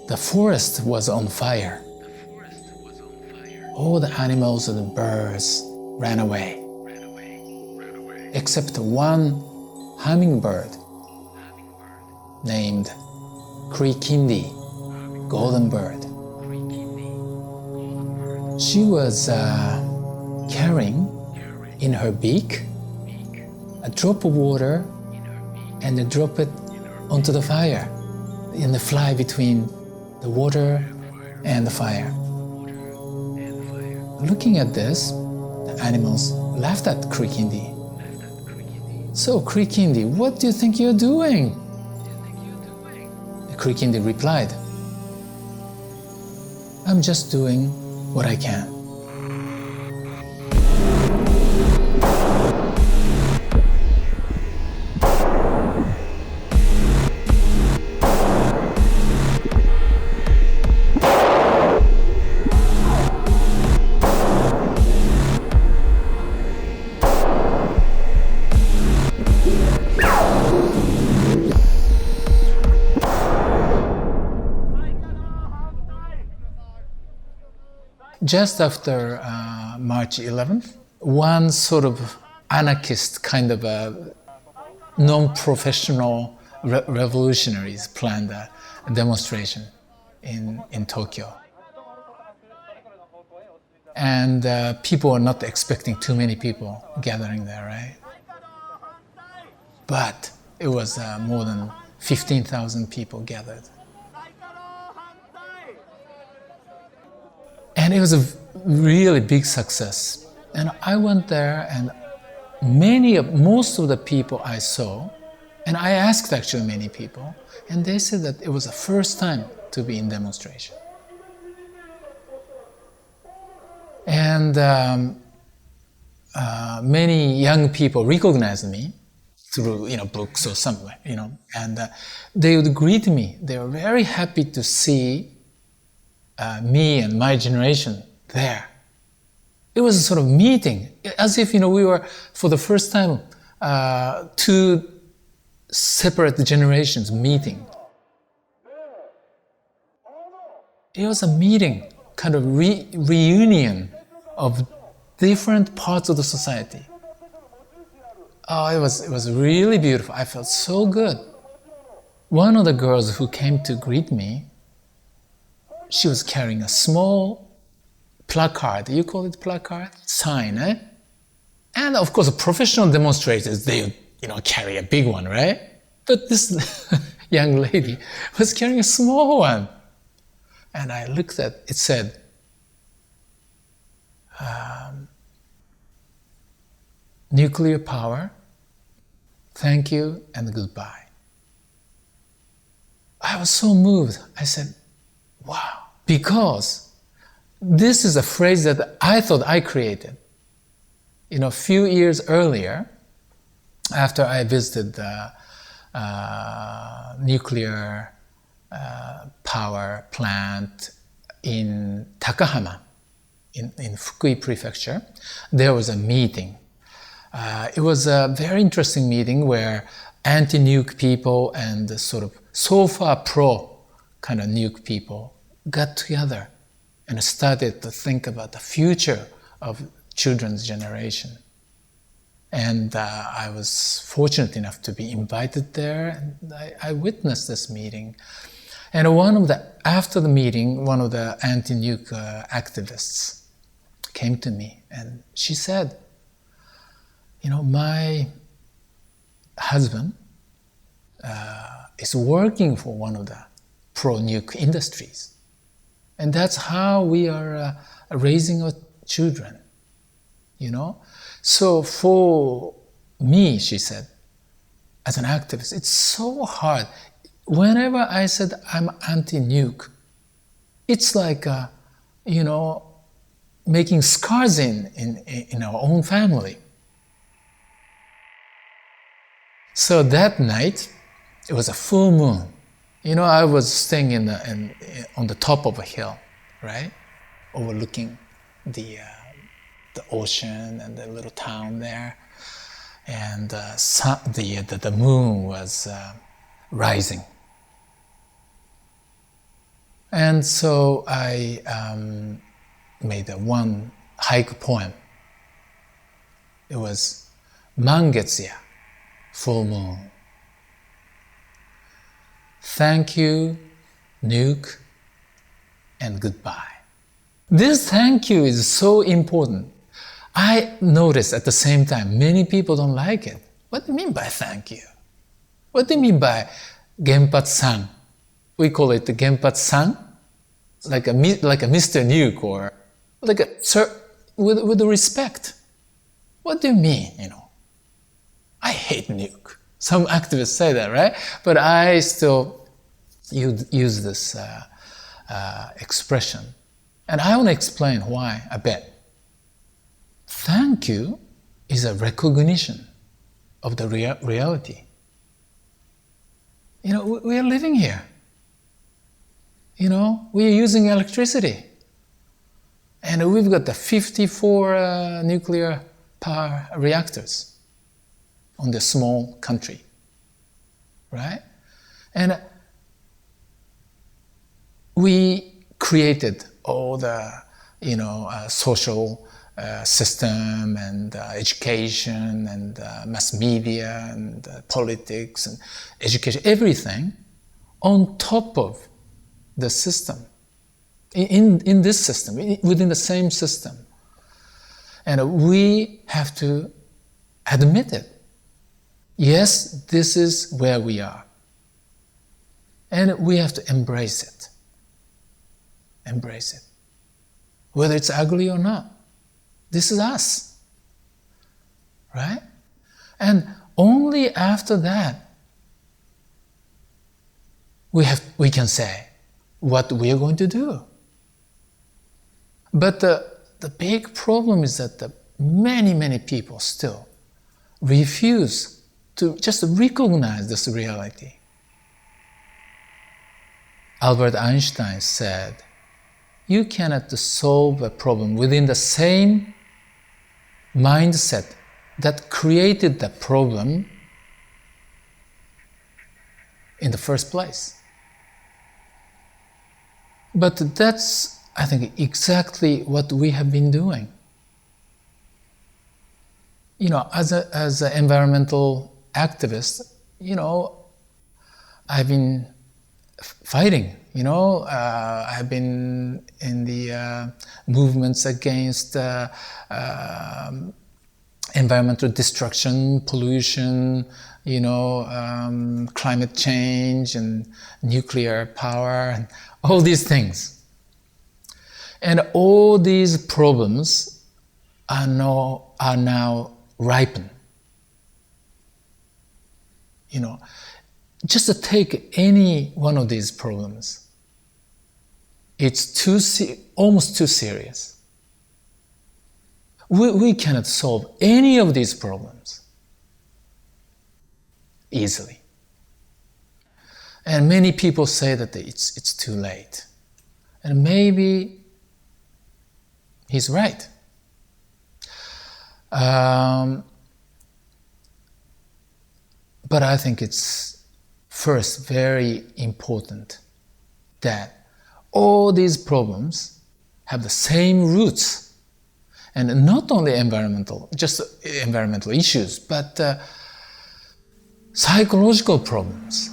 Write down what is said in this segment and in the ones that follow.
The forest was on fire. All the animals and the birds ran away, except one hummingbird named Krikindi, golden bird. She was carrying in her beak a drop of water and drop it onto the fire and fly between the water and the fire. Looking at this, the animals laughed at Krikindi. So Krikindi, what do you think you're doing? Krikindi replied, I'm just doing what I can. Just after March 11th, one sort of anarchist kind of non-professional revolutionaries planned a demonstration in Tokyo. And people were not expecting too many people gathering there, right? But it was more than 15,000 people gathered. And it was a really big success. And I went there, and most of the people I saw, and I asked actually many people, and they said that it was the first time to be in demonstration. And many young people recognized me through books or somewhere, and they would greet me. They were very happy to see me and my generation there. It was a sort of meeting, as if we were for the first time two separate generations meeting. It was a meeting, kind of reunion of different parts of the society. Oh, it was really beautiful. I felt so good. One of the girls who came to greet me, she was carrying a small placard. You call it placard? Sign, eh? And of course, professional demonstrators, they carry a big one, right? But this young lady was carrying a small one. And I looked at it, said, nuclear power, thank you and goodbye. I was so moved. I said, wow, because this is a phrase that I thought I created. A few years earlier, after I visited the nuclear power plant in Takahama, in Fukui Prefecture, there was a meeting. It was a very interesting meeting where anti-nuke people and the sort of so far pro kind of nuke people got together and started to think about the future of children's generation. And I was fortunate enough to be invited there, and I witnessed this meeting. And after the meeting, one of the anti-nuke activists came to me, and she said, my husband is working for one of the pro-nuke industries. And that's how we are raising our children, So for me, she said, as an activist, it's so hard. Whenever I said I'm anti-nuke, it's like, making scars in our own family. So that night, it was a full moon. I was staying on the top of a hill, right? Overlooking the ocean and the little town there. and the moon was rising. And so I made one haiku poem. It was Mangetsuya, full moon. Thank you, nuke, and goodbye. This thank you is so important. I noticed at the same time, many people don't like it. What do you mean by thank you? What do you mean by genpatsu-san? We call it the genpatsu-san, like a Mr. Nuke, or like a sir, with respect. What do you mean, I hate nuke. Some activists say that, right? But I still use this expression. And I want to explain why a bit. Thank you is a recognition of the reality. We are living here. We are using electricity. And we've got the 54 nuclear power reactors on the small country, right? And we created all the, social system and education and mass media and politics and education, everything on top of the system, in this system, within the same system. And we have to admit it. Yes, this is where we are. And we have to embrace it. Embrace it. Whether it's ugly or not. This is us. Right? And only after that, we can say what we are going to do. But the big problem is that many people still refuse to just recognize this reality. Albert Einstein said, you cannot solve a problem within the same mindset that created the problem in the first place. But that's, I think, exactly what we have been doing. As an environmental activist, I've been fighting. I've been in the movements against environmental destruction, pollution, climate change and nuclear power, and all these things. And all these problems are now ripened. Just to take any one of these problems, it's almost too serious. We cannot solve any of these problems easily. And many people say that it's too late. And maybe he's right. But I think it's first very important that all these problems have the same roots, and not only environmental issues, but psychological problems.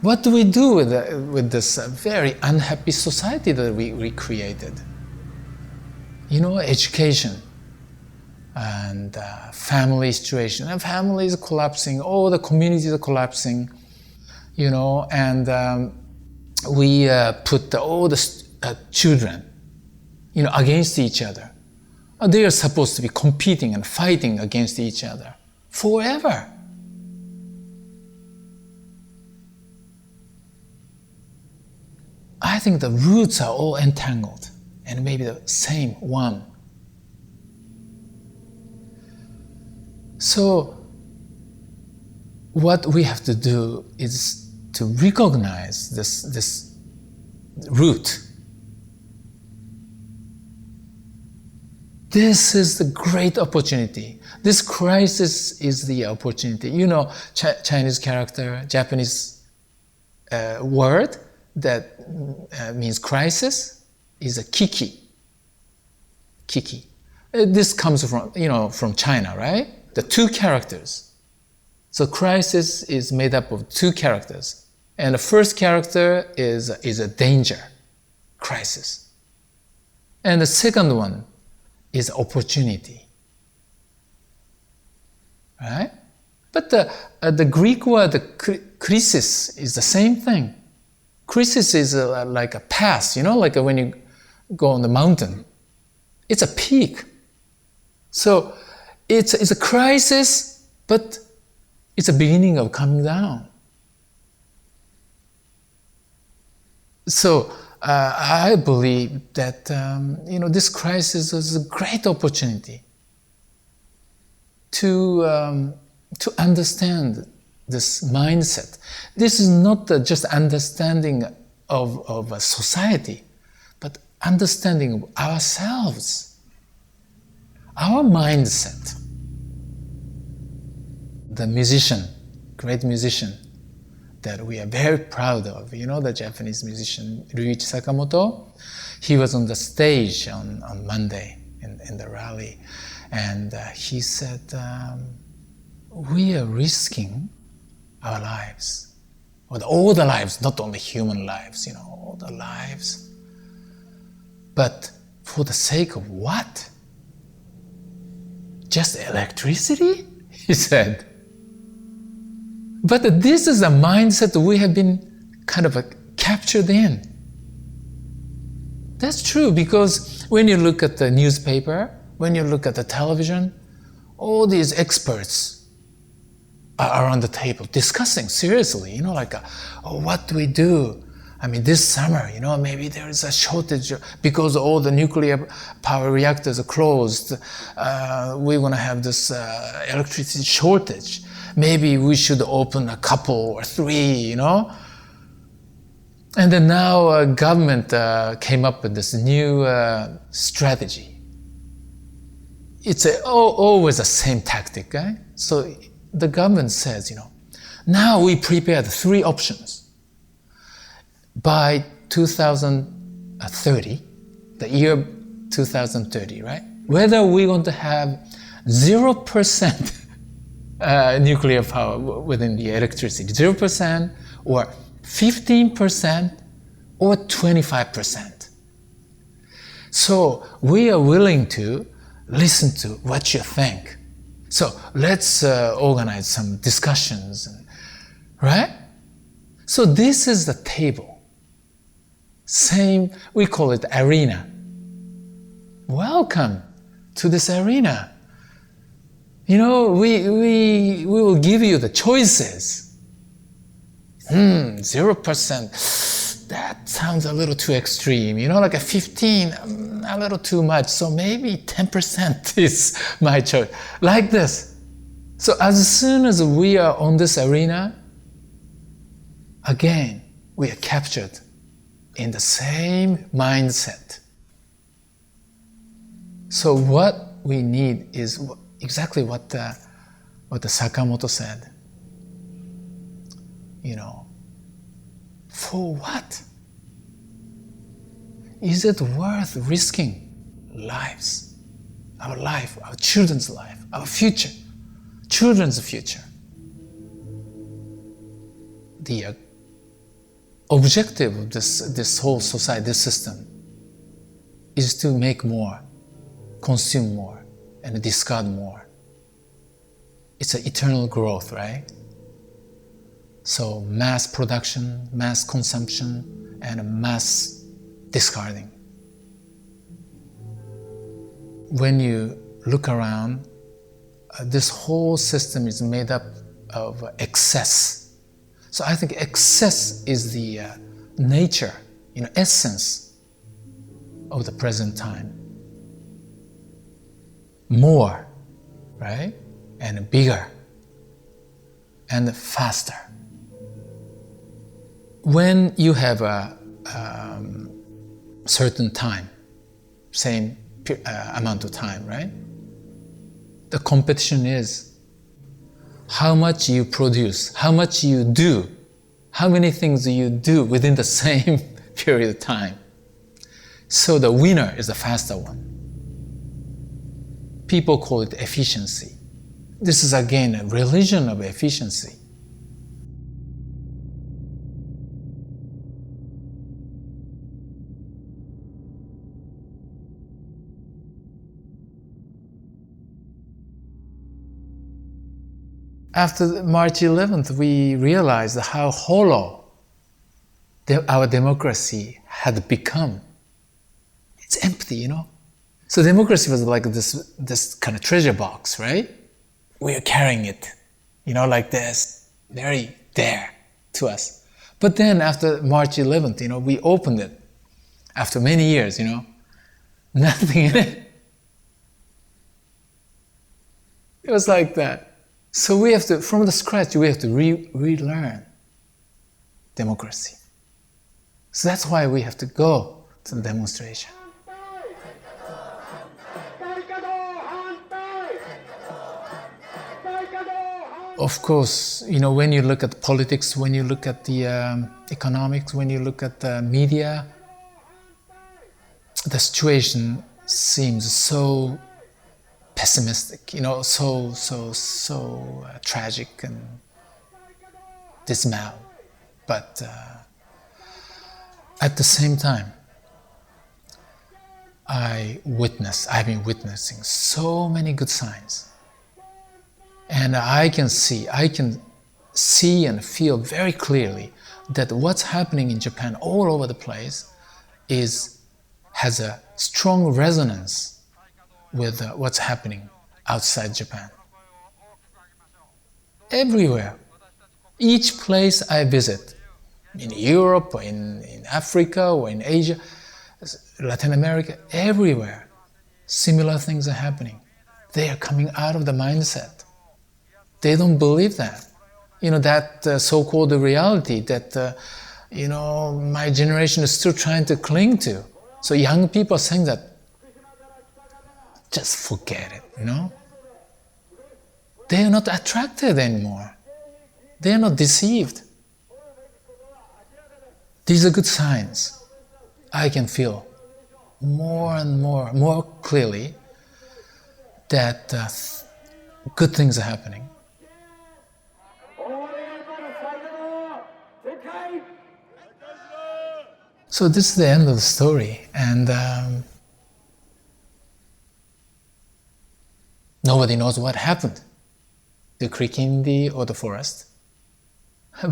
What do we do with this very unhappy society that we created? Education and family situation. And family is collapsing, all the communities are collapsing, and we put all the children, against each other. They are supposed to be competing and fighting against each other forever. I think the roots are all entangled, and maybe the same one. So what we have to do is to recognize this root. This is the great opportunity. This crisis is the opportunity. You know, Chinese character, Japanese word that means crisis is a kiki. Kiki. This comes from, from China, right? The two characters. So crisis is made up of two characters. And the first character is a danger, crisis. And the second one is opportunity. Right? But the Greek word krisis is the same thing. Krisis is like a pass, like when you go on the mountain. It's a peak. So it's a crisis, but it's a beginning of coming down. So I believe that this crisis is a great opportunity to understand this mindset. This is not just understanding of a society, but understanding of ourselves, our mindset. The musician, great musician that we are very proud of, the Japanese musician Ryuichi Sakamoto, he was on the stage on Monday in the rally, and he said, we are risking our lives, all the lives, not only human lives, all the lives. But for the sake of what? Just electricity? He said. But this is a mindset we have been kind of captured in. That's true, because when you look at the newspaper, when you look at the television, all these experts are on the table discussing seriously, what do we do? I mean, this summer, maybe there is a shortage because all the nuclear power reactors are closed. We're going to have this electricity shortage. Maybe we should open a couple or three, And then now government came up with this new strategy. It's always the same tactic, right? So the government says, now we prepared three options. By 2030, the year 2030, right? Whether we're going to have 0% nuclear power within the electricity, 0% or 15% or 25%. So we are willing to listen to what you think. So let's organize some discussions, right? So this is the table. Same, we call it arena. Welcome to this arena. We will give you the choices. 0%, that sounds a little too extreme. Like a 15, a little too much. So maybe 10% is my choice. Like this. So as soon as we are on this arena, again, we are captured in the same mindset. So what we need is exactly what the Sakamoto said. For what? Is it worth risking lives? Our life, our children's life, our future, children's future. The objective of this whole society, this system, is to make more, consume more, and discard more. It's an eternal growth, right? So mass production, mass consumption, and mass discarding. When you look around, this whole system is made up of excess. So I think excess is the nature, essence of the present time. More, right? And bigger and faster. When you have a certain time, same amount of time, right? The competition is how much you produce, how much you do, how many things you do within the same period of time. So the winner is the faster one. People call it efficiency. This is again a religion of efficiency. After March 11th, we realized how hollow our democracy had become. It's empty, you know? So democracy was like this kind of treasure box, right? We are carrying it, you know, like this, very there to us. But then after March 11th, you know, we opened it. After many years, you know, nothing in it. It was like that. So we have to, from the scratch, we have to relearn democracy. So that's why we have to go to the demonstration. Of course, you know, when you look at politics, when you look at the economics, when you look at the media, the situation seems so pessimistic, you know, so tragic and dismal. But at the same time, I've been witnessing so many good signs. And I can see and feel very clearly that what's happening in Japan all over the place has a strong resonance with what's happening outside Japan. Everywhere. Each place I visit, in Europe, or in Africa, or in Asia, Latin America, everywhere, similar things are happening. They are coming out of the mindset. They don't believe that. You know, that so-called reality that, you know, my generation is still trying to cling to. So young people are saying that, just forget it, you know? They are not attracted anymore. They are not deceived. These are good signs. I can feel more and more clearly that good things are happening. So this is the end of the story, and nobody knows what happened, the Krikindi or the forest.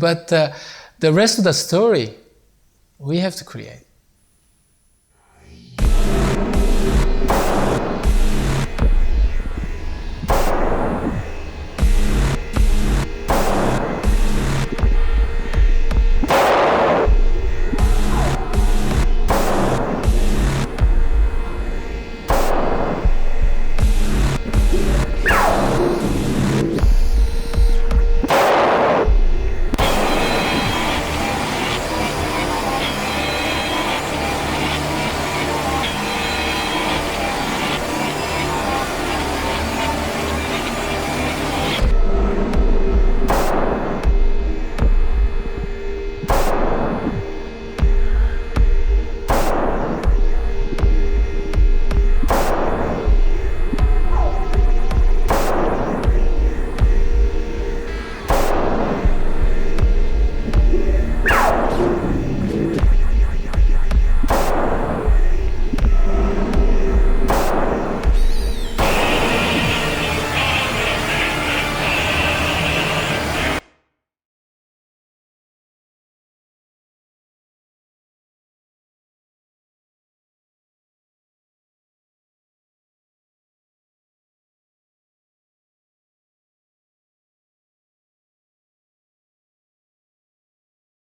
But the rest of the story, we have to create.